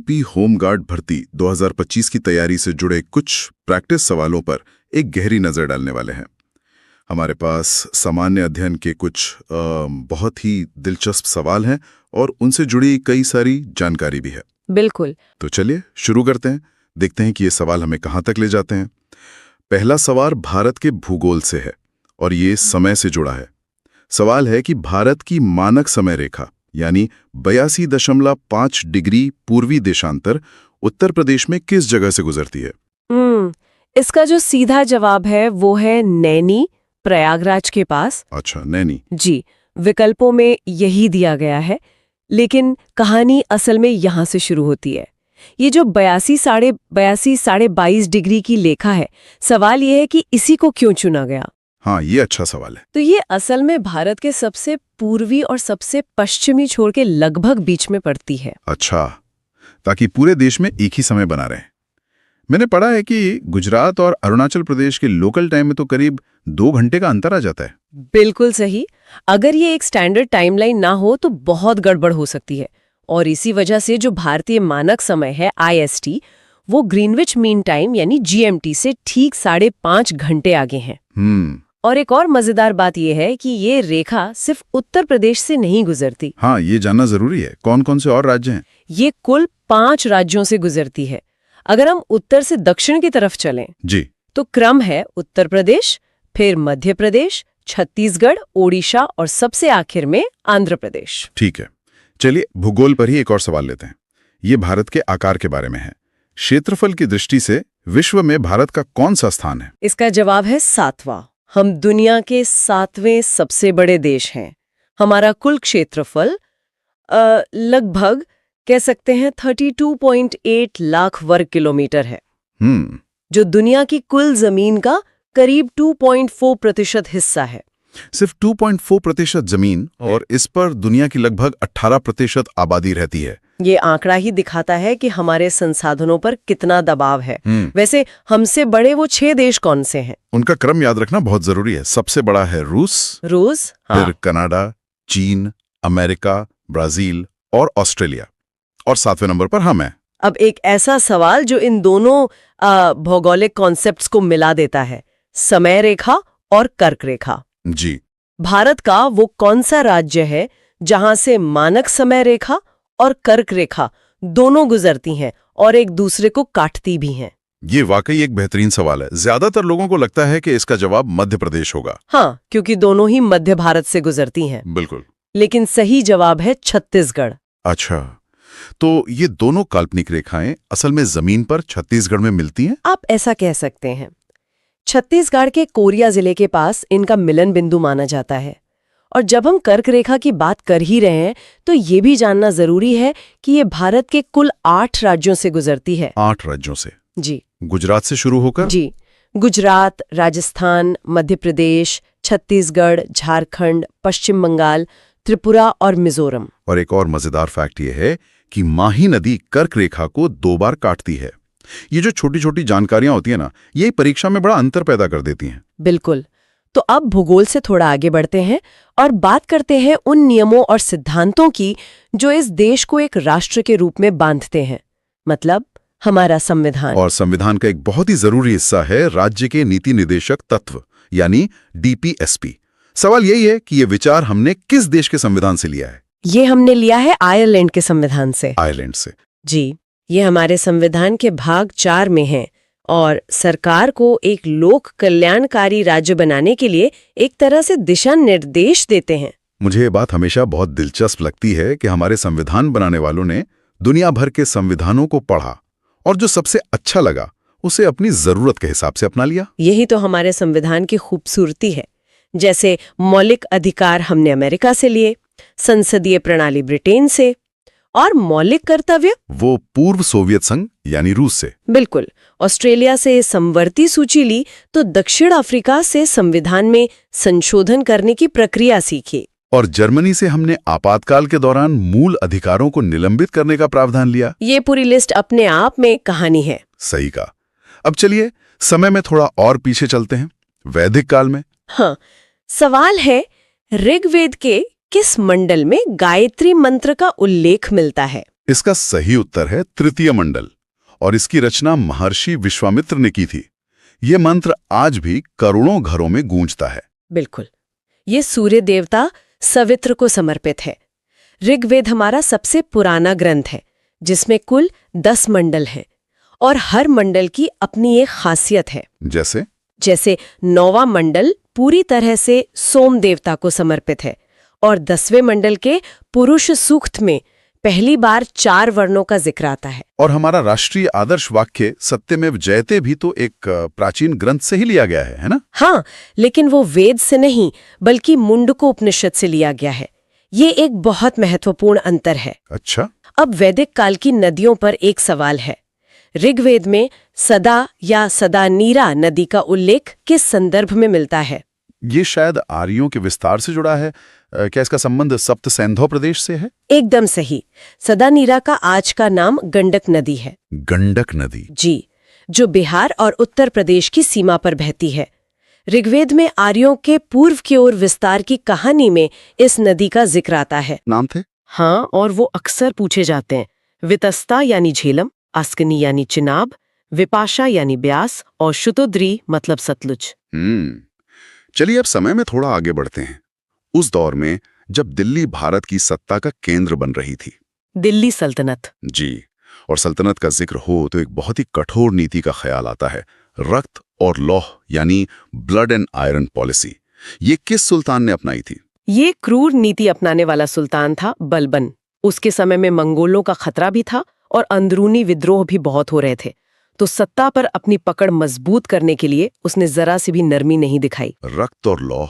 UP home guard भर्ती 2025 की तैयारी से जुड़े कुछ प्रैक्टिस सवालों पर एक गहरी नजर डालने वाले हैं। हमारे पास सामान्य अध्ययन के कुछ बहुत ही दिलचस्प सवाल हैं और उनसे जुड़ी कई सारी जानकारी भी है। बिल्कुल। तो चलिए शुरू करते हैं, देखते हैं कि ये सवाल हमें कहाँ तक ले जाते हैं। पहला सवाल भारत के भूगोल से है और ये समय से जुड़ा है। सवाल है कि भारत की मानक समय रेखा यानी 82.5 डिग्री पूर्वी देशांतर उत्तर प्रदेश में किस जगह से गुजरती है? इसका जो सीधा जवाब है वो है नैनी, प्रयागराज के पास। अच्छा, नैनी। जी, विकल्पों में यही दिया गया है, लेकिन कहानी असल में यहाँ से शुरू होती है। ये जो 82.5 डिग्री की लेखा है, सवाल ये है कि इसी को क्यों चुना गया। हाँ, ये अच्छा सवाल है। तो ये असल में भारत के सबसे पूर्वी और सबसे पश्चिमी छोर के लगभग बीच में पड़ती है। अच्छा, ताकि पूरे देश में एक ही समय बना रहे। मैंने पढ़ा है कि गुजरात और अरुणाचल प्रदेश के लोकल टाइम में तो करीब 2 घंटे का अंतर आ जाता है। बिल्कुल सही। अगर ये एक स्टैंडर्ड टाइमलाइन ना हो तो बहुत गड़बड़ हो सकती है, और इसी वजह से जो भारतीय मानक समय है IST, वो ग्रीनविच मीन टाइम यानी GMT से ठीक 5.5 घंटे आगे हैं। और एक और मजेदार बात यह है कि ये रेखा सिर्फ उत्तर प्रदेश से नहीं गुजरती। हाँ, ये जानना जरूरी है। कौन कौन से और राज्य हैं? ये कुल 5 राज्यों से गुजरती है। अगर हम उत्तर से दक्षिण की तरफ चलें जी, तो क्रम है उत्तर प्रदेश, फिर मध्य प्रदेश, छत्तीसगढ़, ओडिशा और सबसे आखिर में आंध्र प्रदेश। ठीक है, चलिए भूगोल पर ही एक और सवाल लेते हैं। ये भारत के आकार के बारे में है। क्षेत्रफल की दृष्टि से विश्व में भारत का कौन सा स्थान है? इसका जवाब है 7वां। हम दुनिया के 7वें सबसे बड़े देश हैं। हमारा कुल क्षेत्रफल लगभग कह सकते हैं 32.8 लाख वर्ग किलोमीटर है, जो दुनिया की कुल जमीन का करीब 2.4% हिस्सा है। सिर्फ 2.4% जमीन, और इस पर दुनिया की लगभग 18% आबादी रहती है। ये आंकड़ा ही दिखाता है कि हमारे संसाधनों पर कितना दबाव है। वैसे हमसे बड़े वो 6 देश कौन से हैं? उनका क्रम याद रखना बहुत जरूरी है। सबसे बड़ा है रूस, हाँ। फिर कनाडा, चीन, अमेरिका, ब्राजील और ऑस्ट्रेलिया, और 7वें नंबर पर हम हैं। अब एक ऐसा सवाल जो इन दोनों भौगोलिक कॉन्सेप्ट्स को मिला देता है, समय रेखा और कर्क रेखा। जी, भारत का वो कौन सा राज्य है जहां से मानक समय रेखा और कर्क रेखा दोनों गुजरती हैं और एक दूसरे को काटती भी हैं? ये वाकई एक बेहतरीन सवाल है। ज्यादातर लोगों को लगता है कि इसका जवाब मध्य प्रदेश होगा। हाँ, क्योंकि दोनों ही मध्य भारत से गुजरती हैं। बिल्कुल, लेकिन सही जवाब है छत्तीसगढ़। अच्छा, तो ये दोनों काल्पनिक रेखाएं असल में जमीन पर छत्तीसगढ़ में मिलती हैं? आप ऐसा कह सकते हैं। छत्तीसगढ़ के कोरिया जिले के पास इनका मिलन बिंदु माना जाता है। और जब हम कर्क रेखा की बात कर ही रहे हैं तो ये भी जानना जरूरी है कि ये भारत के कुल 8 राज्यों से गुजरती है। 8 राज्यों से? जी। गुजरात से शुरू होकर? जी, गुजरात, राजस्थान, मध्य प्रदेश, छत्तीसगढ़, झारखंड, पश्चिम बंगाल, त्रिपुरा और मिजोरम। और एक और मजेदार फैक्ट ये है कि माही नदी कर्क रेखा को 2 बार काटती है। ये जो छोटी छोटी जानकारियां होती है ना, ये परीक्षा में बड़ा अंतर पैदा कर देती हैं। बिल्कुल। तो अब भूगोल से थोड़ा आगे बढ़ते हैं और बात करते हैं उन नियमों और सिद्धांतों की जो इस देश को एक राष्ट्र के रूप में बांधते हैं, मतलब हमारा संविधान। और संविधान का एक बहुत ही जरूरी हिस्सा है राज्य के नीति निर्देशक तत्व यानी DPSP। सवाल यही है कि ये विचार हमने किस देश के संविधान से लिया है? ये हमने लिया है आयरलैंड के संविधान से। आयरलैंड से? जी, ये हमारे संविधान के भाग 4 में है और सरकार को एक लोक कल्याणकारी राज्य बनाने के लिए एक तरह से दिशा निर्देश देते हैं। मुझे ये बात हमेशा बहुत दिलचस्प लगती है कि हमारे संविधान बनाने वालों ने दुनिया भर के संविधानों को पढ़ा और जो सबसे अच्छा लगा उसे अपनी जरूरत के हिसाब से अपना लिया। यही तो हमारे संविधान की खूबसूरती है। जैसे मौलिक अधिकार हमने अमेरिका से लिए, संसदीय प्रणाली ब्रिटेन से, और मौलिक कर्तव्य वो पूर्व सोवियत संघ यानी रूस से। बिल्कुल। ऑस्ट्रेलिया से समवर्ती सूची ली तो दक्षिण अफ्रीका से संविधान में संशोधन करने की प्रक्रिया सीखी। और जर्मनी से हमने आपातकाल के दौरान मूल अधिकारों को निलंबित करने का प्रावधान लिया। ये पूरी लिस्ट अपने आप में कहानी है। सही कहा। अब चलिए समय में थोड़ा और पीछे चलते हैं, वैदिक काल में। हाँ, सवाल है ऋग्वेद के किस मंडल में गायत्री मंत्र का उल्लेख मिलता है? इसका सही उत्तर है तृतीय मंडल, और इसकी रचना महर्षि विश्वामित्र ने की थी। ये मंत्र आज भी करोड़ों घरों में गूंजता है। बिल्कुल। ये सूर्य देवता सवित्र को समर्पित है। ऋग्वेद हमारा सबसे पुराना ग्रंथ है, जिसमें कुल 10 मंडल हैं, और हर मंडल की अपनी एक खासियत है। जैसे 9वां मंडल पूरी तरह से सोम देवता को समर्पित है, और 10वें मंडल के पुरुष सूक्त में पहली बार 4 वर्णों का जिक्र आता है। और हमारा राष्ट्रीय आदर्श वाक्य सत्यमेव जयते भी तो एक प्राचीन ग्रंथ से ही लिया गया है ना? हाँ, लेकिन वो वेद से नहीं बल्कि मुंडको उपनिषद से लिया गया है। ये एक बहुत महत्वपूर्ण अंतर है। अच्छा। अब वैदिक काल की नदियों पर एक सवाल है। ऋग्वेद में सदा या सदा नीरा नदी का उल्लेख किस संदर्भ में मिलता है? ये शायद आर्यों के विस्तार से जुड़ा है। क्या इसका संबंध सप्त सैंधव प्रदेश से है? एकदम सही। सदा नीरा का आज का नाम गंडक नदी है। गंडक नदी? जी, जो बिहार और उत्तर प्रदेश की सीमा पर बहती है। ऋग्वेद में आर्यों के पूर्व की ओर विस्तार की कहानी में इस नदी का जिक्र आता है। नाम थे? हाँ, और वो अक्सर पूछे जाते हैं। वितस्ता यानी झेलम, अस्कनी यानी चिनाब, विपाशा यानी ब्यास, और शुतुद्री मतलब सतलुज। चलिए अब समय में थोड़ा आगे बढ़ते हैं। उस दौर में जब दिल्ली भारत की सत्ता का केंद्र बन रही थी। दिल्ली सल्तनत। जी, और सल्तनत का जिक्र हो तो एक बहुत ही कठोर नीति का ख्याल आता है, रक्त और लौह यानी ब्लड एंड आयरन पॉलिसी। ये किस सुल्तान ने अपनाई थी? ये क्रूर नीति अपनाने वाला सुल्तान था बलबन। उसके समय में मंगोलों का खतरा भी था और अंदरूनी विद्रोह भी बहुत हो रहे थे, तो सत्ता पर अपनी पकड़ मजबूत करने के लिए उसने जरा सी भी नरमी नहीं दिखाई। रक्त और लौह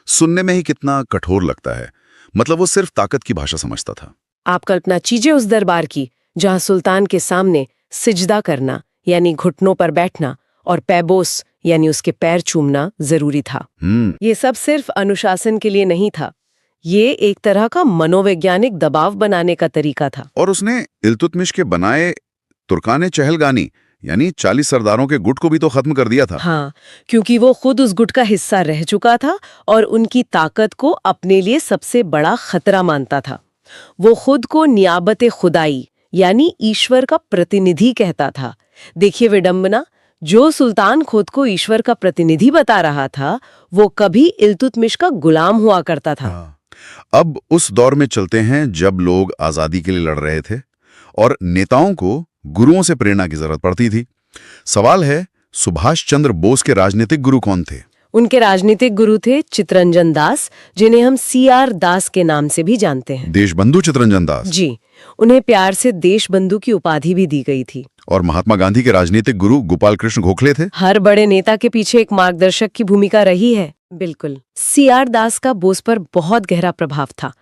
सुनने में ही कितना कठोर लगता है। मतलब वो सिर्फ ताकत की भाषा समझता था। आप कल्पना कीजिए उस दरबार की जहां सुल्तान के सामने सिजदा करना यानी घुटनों पर बैठना और पैबोस यानी उसके पैर चूमना जरूरी था। ये सब सिर्फ अनुशासन के लिए नहीं था, ये एक तरह का मनोवैज्ञानिक दबाव बनाने का तरीका था। और उसने इल्तुतमिश के बनाए तुर्काने चहलगानी यानी 40 सरदारों के गुट को भी तो खत्म कर दिया था। हाँ, क्योंकि वो खुद उस गुट का हिस्सा रह चुका था और उनकी ताकत को अपने लिए सबसे बड़ा खतरा मानता था। वो खुद को नियाबत खुदाई यानी ईश्वर का प्रतिनिधि कहता था। देखिए विडंबना, जो सुल्तान खुद को ईश्वर का प्रतिनिधि बता रहा था, वो कभी इल्तुतमिश का गुलाम हुआ करता था। अब उस दौर में चलते हैं जब लोग आजादी के लिए लड़ रहे थे और नेताओं को गुरुओं से प्रेरणा की जरूरत पड़ती थी। सवाल है, सुभाष चंद्र बोस के राजनीतिक गुरु कौन थे? उनके राजनीतिक गुरु थे चित्तरंजन दास, जिन्हें हम CR दास के नाम से भी जानते हैं। देशबंधु चित्तरंजन दास? जी, उन्हें प्यार से देशबंधु की उपाधि भी दी गई थी। और महात्मा गांधी के राजनीतिक गुरु गोपाल कृष्ण गोखले थे? हर बड़े नेता के पीछे एक मार्गदर्शक की भूमिका रही है। बिल्कुल। CR दास का बोस पर बहुत गहरा प्रभाव था।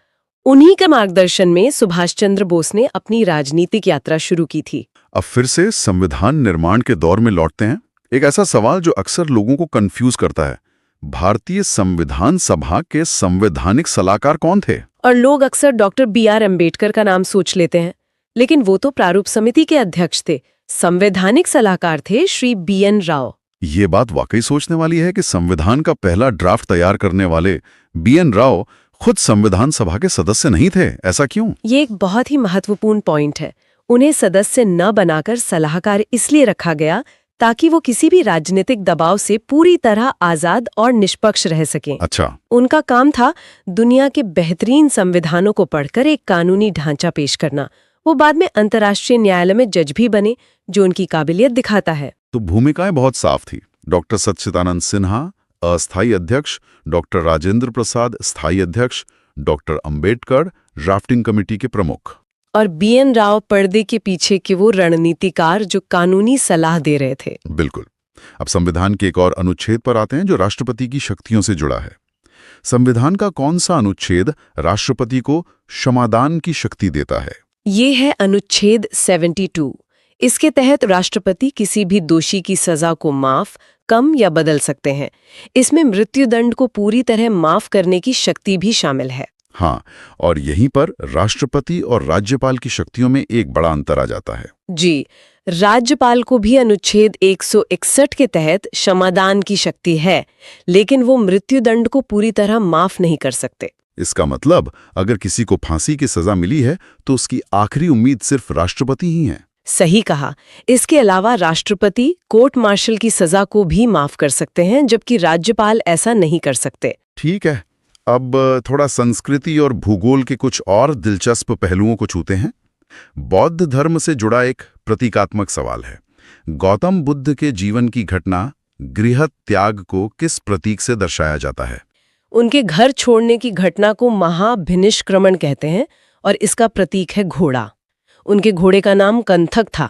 उन्हीं के मार्गदर्शन में सुभाष चंद्र बोस ने अपनी राजनीतिक यात्रा शुरू की थी। अब फिर से संविधान निर्माण के दौर में लौटते हैं। एक ऐसा सवाल जो अक्सर लोगों को कंफ्यूज करता है, भारतीय संविधान सभा के संवैधानिक सलाहकार कौन थे? और लोग अक्सर डॉक्टर BR अम्बेडकर का नाम सोच लेते हैं, लेकिन वो तो प्रारूप समिति के अध्यक्ष थे। संवैधानिक सलाहकार थे श्री BN राव। ये बात वाकई सोचने वाली है कि संविधान का पहला ड्राफ्ट तैयार करने वाले BN राव खुद संविधान सभा के सदस्य नहीं थे। ऐसा क्यों? ये एक बहुत ही महत्वपूर्ण पॉइंट है। उन्हें सदस्य न बनाकर सलाहकार इसलिए रखा गया ताकि वो किसी भी राजनीतिक दबाव से पूरी तरह आजाद और निष्पक्ष रह सकें। अच्छा। उनका काम था दुनिया के बेहतरीन संविधानों को पढ़कर एक कानूनी ढांचा पेश करना। वो बाद में अंतर्राष्ट्रीय न्यायालय में जज भी बने, जो उनकी काबिलियत दिखाता है। तो भूमिकाएं बहुत साफ थी। डॉक्टर सच्चिदानंद सिन्हा अस्थायी अध्यक्ष, डॉक्टर राजेंद्र प्रसाद स्थायी अध्यक्ष, डॉक्टर अंबेडकर ड्राफ्टिंग कमेटी के प्रमुख, और BN राव पर्दे के पीछे के वो रणनीतिकार जो कानूनी सलाह दे रहे थे। बिल्कुल। अब संविधान के एक और अनुच्छेद पर आते हैं जो राष्ट्रपति की शक्तियों से जुड़ा है। संविधान का कौन सा अनुच्छेद राष्ट्रपति को क्षमादान की शक्ति देता है? ये है अनुच्छेद 72। इसके तहत राष्ट्रपति किसी भी दोषी की सजा को माफ, कम या बदल सकते हैं। इसमें मृत्युदंड को पूरी तरह माफ करने की शक्ति भी शामिल है। हाँ, और यहीं पर राष्ट्रपति और राज्यपाल की शक्तियों में एक बड़ा अंतर आ जाता है। जी, राज्यपाल को भी अनुच्छेद 161 के तहत क्षमादान की शक्ति है, लेकिन वो मृत्युदंड को पूरी तरह माफ नहीं कर सकते। इसका मतलब अगर किसी को फांसी की सजा मिली है तो उसकी आखिरी उम्मीद सिर्फ राष्ट्रपति ही हैं। सही कहा। इसके अलावा राष्ट्रपति कोर्ट मार्शल की सजा को भी माफ कर सकते हैं, जबकि राज्यपाल ऐसा नहीं कर सकते। ठीक है, अब थोड़ा संस्कृति और भूगोल के कुछ और दिलचस्प पहलुओं को छूते हैं। बौद्ध धर्म से जुड़ा एक प्रतीकात्मक सवाल है। गौतम बुद्ध के जीवन की घटना गृह त्याग को किस प्रतीक से दर्शाया जाता है? उनके घर छोड़ने की घटना को महाभिनिष्क्रमण कहते हैं और इसका प्रतीक है घोड़ा। उनके घोड़े का नाम कंथक था।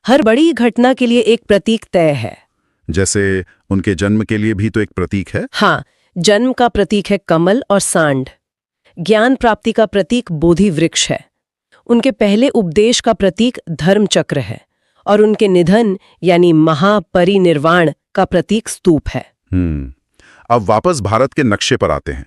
हर बड़ी घटना के लिए एक प्रतीक तय है। जैसे उनके जन्म के लिए भी तो एक प्रतीक है। हाँ, जन्म का प्रतीक है कमल और सांड। ज्ञान प्राप्ति का प्रतीक बोधि वृक्ष है। उनके पहले उपदेश का प्रतीक धर्म चक्र है और उनके निधन यानी महापरिनिर्वाण का प्रतीक स्तूप है। अब वापस भारत के नक्शे पर आते हैं।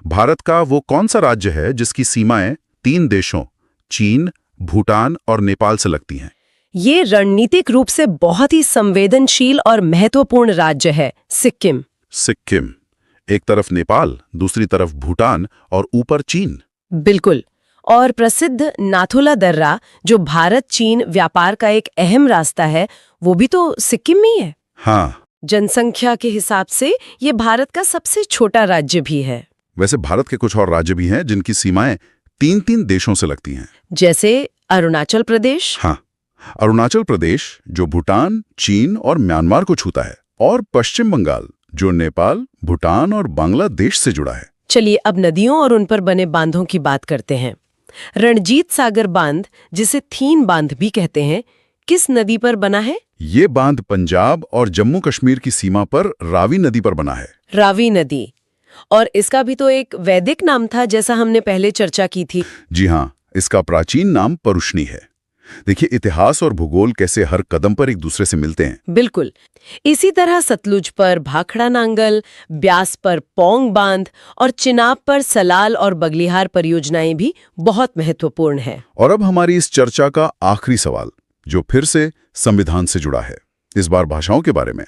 भारत का वो कौन सा राज्य है जिसकी सीमाएं 3 देशों चीन, भूटान और नेपाल से लगती हैं? ये रणनीतिक रूप से बहुत ही संवेदनशील और महत्वपूर्ण राज्य है, सिक्किम। सिक्किम, एक तरफ नेपाल, दूसरी तरफ भूटान और ऊपर चीन। बिल्कुल। और प्रसिद्ध नाथुला दर्रा, जो भारत चीन व्यापार का एक अहम रास्ता है, वो भी तो सिक्किम में ही है। हाँ। जनसंख्या के हिसाब से ये भारत का सबसे छोटा राज्य भी है। वैसे भारत के कुछ और राज्य भी हैं जिनकी सीमाएं 3 देशों से लगती हैं। जैसे अरुणाचल प्रदेश। हाँ, अरुणाचल प्रदेश जो भूटान, चीन और म्यांमार को छूता है, और पश्चिम बंगाल जो नेपाल, भूटान और बांग्लादेश से जुड़ा है। चलिए अब नदियों और उन पर बने बांधों की बात करते हैं। रणजीत सागर बांध, जिसे थीन बांध भी कहते हैं, किस नदी पर बना है? ये बांध पंजाब और जम्मू कश्मीर की सीमा पर रावी नदी पर बना है। रावी नदी। और इसका भी तो एक वैदिक नाम था, जैसा हमने पहले चर्चा की थी। जी हाँ, इसका प्राचीन नाम परुष्णी है। देखिए, इतिहास और भूगोल कैसे हर कदम पर एक दूसरे से मिलते हैं। बिल्कुल। इसी तरह सतलुज पर भाखड़ा नांगल, ब्यास पर पौंग बांध और चिनाब पर सलाल और बगलिहार परियोजनाएं भी बहुत महत्वपूर्ण हैं। और अब हमारी इस चर्चा का आखिरी सवाल, जो फिर से संविधान से जुड़ा है, इस बार भाषाओं के बारे में।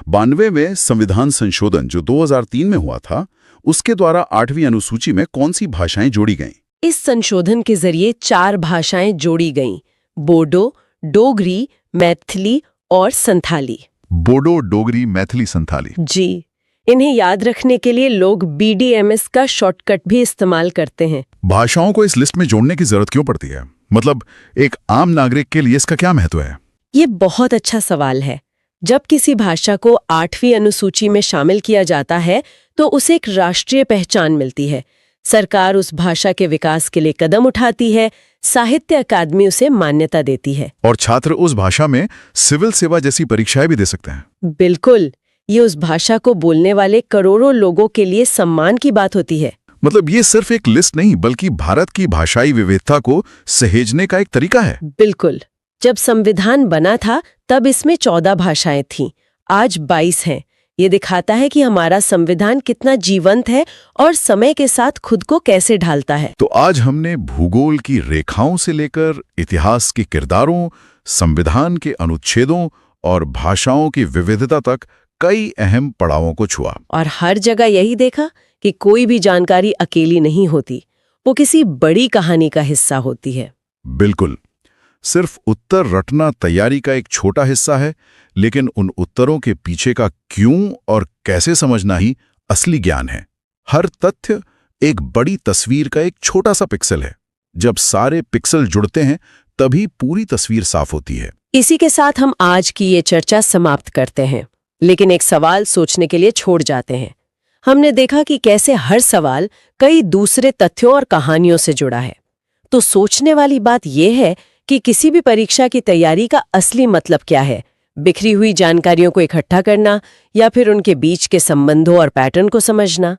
92वें संविधान संशोधन जो 2003 में हुआ था, उसके द्वारा 8वीं अनुसूची में कौन सी भाषाएं जोड़ी गईं? इस संशोधन के जरिए 4 भाषाएं जोड़ी गईं: बोडो, डोगरी, मैथिली और संथाली। बोडो, डोगरी, मैथिली, संथाली। जी। इन्हें याद रखने के लिए लोग BDMS का शॉर्टकट भी इस्तेमाल करते हैं। भाषाओं को इस लिस्ट में जोड़ने की जरूरत क्यों पड़ती है? मतलब एक आम नागरिक के लिए इसका क्या महत्व है? ये बहुत अच्छा सवाल है। जब किसी भाषा को 8वीं अनुसूची में शामिल किया जाता है तो उसे एक राष्ट्रीय पहचान मिलती है। सरकार उस भाषा के विकास के लिए कदम उठाती है, साहित्य अकादमी उसे मान्यता देती है। और छात्र उस भाषा में सिविल सेवा जैसी परीक्षाएं भी दे सकते हैं। बिल्कुल। ये उस भाषा को बोलने वाले करोड़ों लोगों के लिए सम्मान की बात होती है। मतलब ये सिर्फ एक लिस्ट नहीं, बल्कि भारत की भाषाई विविधता को सहेजने का एक तरीका है। बिल्कुल। जब संविधान बना था तब इसमें 14 भाषाएं थीं, आज 22 हैं। ये दिखाता है कि हमारा संविधान कितना जीवंत है और समय के साथ खुद को कैसे ढालता है। तो आज हमने भूगोल की रेखाओं से लेकर इतिहास के किरदारों, संविधान के अनुच्छेदों और भाषाओं की विविधता तक कई अहम पड़ावों को छुआ। और हर जगह यही देखा कि कोई भी जानकारी अकेली नहीं होती, वो किसी बड़ी कहानी का हिस्सा होती है। बिल्कुल। सिर्फ उत्तर रटना तैयारी का एक छोटा हिस्सा है, लेकिन उन उत्तरों के पीछे का क्यों और कैसे समझना ही असली ज्ञान है। हर तथ्य एक बड़ी तस्वीर का एक छोटा सा पिक्सल है। जब सारे पिक्सल जुड़ते हैं तभी पूरी तस्वीर साफ होती है। इसी के साथ हम आज की ये चर्चा समाप्त करते हैं, लेकिन एक सवाल सोचने के लिए छोड़ जाते हैं। हमने देखा कि कैसे हर सवाल कई दूसरे तथ्यों और कहानियों से जुड़ा है। तो सोचने वाली बात यह है कि किसी भी परीक्षा की तैयारी का असली मतलब क्या है? बिखरी हुई जानकारियों को इकट्ठा करना या फिर उनके बीच के संबंधों और पैटर्न को समझना?